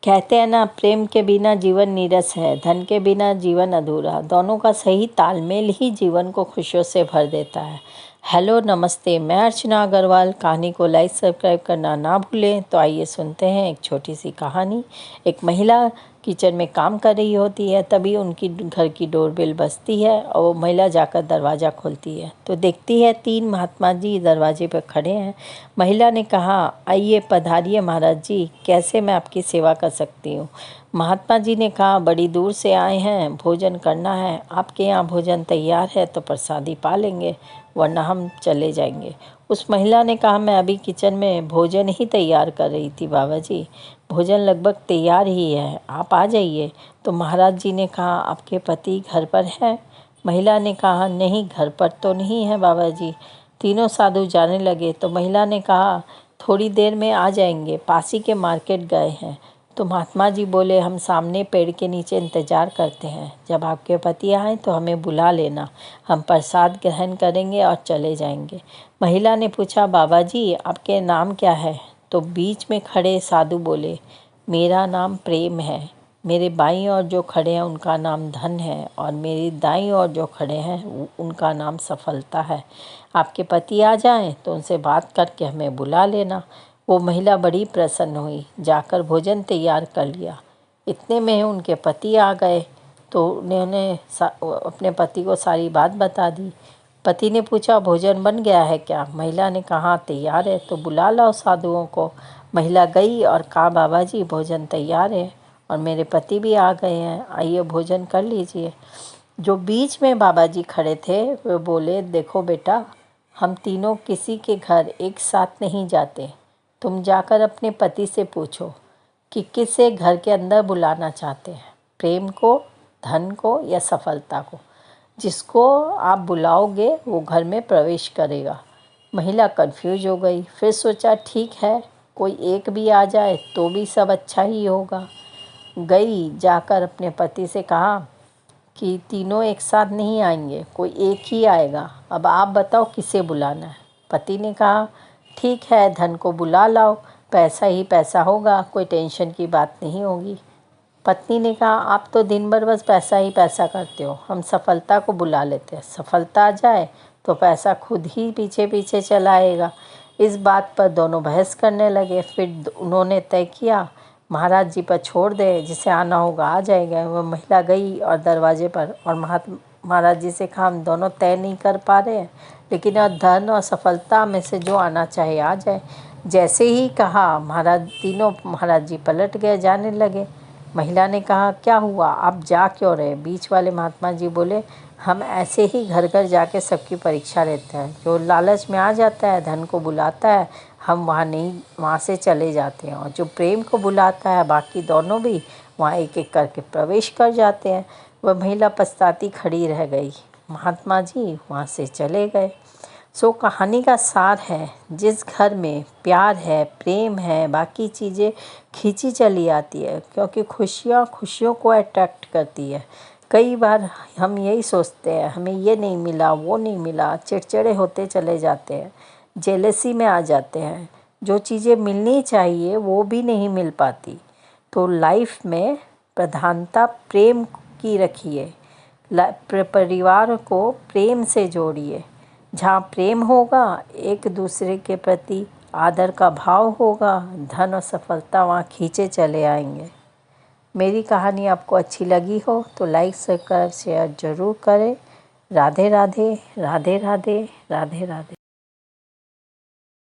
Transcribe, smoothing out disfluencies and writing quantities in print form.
कहते हैं ना, प्रेम के बिना जीवन नीरस है, धन के बिना जीवन अधूरा। दोनों का सही तालमेल ही जीवन को खुशियों से भर देता है। हेलो, नमस्ते, मैं अर्चना अग्रवाल। कहानी को लाइक सब्सक्राइब करना ना भूलें। तो आइए सुनते हैं एक छोटी सी कहानी। एक महिला किचन में काम कर रही होती है, तभी उनकी घर की डोरबेल बजती है और वो महिला जाकर दरवाज़ा खोलती है तो देखती है 3 महात्मा जी दरवाजे पर खड़े हैं। महिला ने कहा, आइए पधारिए महाराज जी, कैसे मैं आपकी सेवा कर सकती हूँ। महात्मा जी ने कहा, बड़ी दूर से आए हैं, भोजन करना है। आपके यहाँ भोजन तैयार है तो प्रसादी पा लेंगे, वरना हम चले जाएंगे। उस महिला ने कहा, मैं अभी किचन में भोजन ही तैयार कर रही थी बाबा जी, भोजन लगभग तैयार ही है, आप आ जाइए। तो महाराज जी ने कहा, आपके पति घर पर हैं? महिला ने कहा, नहीं, घर पर तो नहीं है बाबा जी। तीनों साधु जाने लगे तो महिला ने कहा, थोड़ी देर में आ जाएंगे, पास ही के मार्केट गए हैं। तो महात्मा जी बोले, हम सामने पेड़ के नीचे इंतज़ार करते हैं, जब आपके पति आए तो हमें बुला लेना, हम प्रसाद ग्रहण करेंगे और चले जाएंगे। महिला ने पूछा, बाबा जी आपके नाम क्या है? तो बीच में खड़े साधु बोले, मेरा नाम प्रेम है। मेरे बाईं ओर जो खड़े हैं उनका नाम धन है, और मेरी दाईं ओर जो खड़े हैं उनका नाम सफलता है। आपके पति आ जाएं तो उनसे बात करके हमें बुला लेना। वो महिला बड़ी प्रसन्न हुई, जाकर भोजन तैयार कर लिया। इतने में उनके पति आ गए तो उन्होंने अपने पति को सारी बात बता दी। पति ने पूछा, भोजन बन गया है क्या? महिला ने कहा, तैयार है, तो बुला लाओ साधुओं को। महिला गई और कहा, बाबा जी भोजन तैयार है और मेरे पति भी आ गए हैं, आइए भोजन कर लीजिए। जो बीच में बाबा जी खड़े थे वे बोले, देखो बेटा, हम तीनों किसी के घर एक साथ नहीं जाते। तुम जाकर अपने पति से पूछो कि किसे घर के अंदर बुलाना चाहते हैं, प्रेम को, धन को या सफलता को। जिसको आप बुलाओगे वो घर में प्रवेश करेगा। महिला कंफ्यूज हो गई, फिर सोचा, ठीक है, कोई एक भी आ जाए तो भी सब अच्छा ही होगा। गई, जाकर अपने पति से कहा कि तीनों एक साथ नहीं आएंगे, कोई एक ही आएगा, अब आप बताओ किसे बुलाना है। पति ने कहा, ठीक है, धन को बुला लाओ, पैसा ही पैसा होगा, कोई टेंशन की बात नहीं होगी। पत्नी ने कहा, आप तो दिन भर बस पैसा ही पैसा करते हो, हम सफलता को बुला लेते हैं, सफलता आ जाए तो पैसा खुद ही पीछे पीछे चला आएगा। इस बात पर दोनों बहस करने लगे। फिर उन्होंने तय किया, महाराज जी पर छोड़ दे, जिसे आना होगा आ जाएगा। वह महिला गई और दरवाजे पर और महाराज जी से कहा, हम दोनों तय नहीं कर पा रहे हैं, लेकिन धन और सफलता में से जो आना चाहे आ जाए। जैसे ही कहा, तीनों महाराज जी पलट गए, जाने लगे। महिला ने कहा, क्या हुआ, आप जा क्यों रहे? बीच वाले महात्मा जी बोले, हम ऐसे ही घर घर जाके सबकी परीक्षा लेते हैं, जो लालच में आ जाता है, धन को बुलाता है, हम वहाँ से चले जाते हैं, और जो प्रेम को बुलाता है, बाकी दोनों भी वहाँ एक एक करके प्रवेश कर जाते हैं। वह महिला पछताती खड़ी रह गई। महात्मा जी वहाँ से चले गए। सो कहानी का सार है, जिस घर में प्यार है, प्रेम है, बाकी चीज़ें खींची चली आती है, क्योंकि खुशियाँ खुशियों को अट्रैक्ट करती है। कई बार हम यही सोचते हैं, हमें ये नहीं मिला, वो नहीं मिला, चिड़चिड़े होते चले जाते हैं, जेलसी में आ जाते हैं, जो चीज़ें मिलनी चाहिए वो भी नहीं मिल पाती। तो लाइफ में प्रधानता प्रेम की रखिए, परिवार को प्रेम से जोड़िए। जहाँ प्रेम होगा, एक दूसरे के प्रति आदर का भाव होगा, धन और सफलता वहाँ खींचे चले आएंगे। मेरी कहानी आपको अच्छी लगी हो तो लाइक सब्सक्राइब शेयर ज़रूर करें। राधे राधे, राधे राधे, राधे राधे।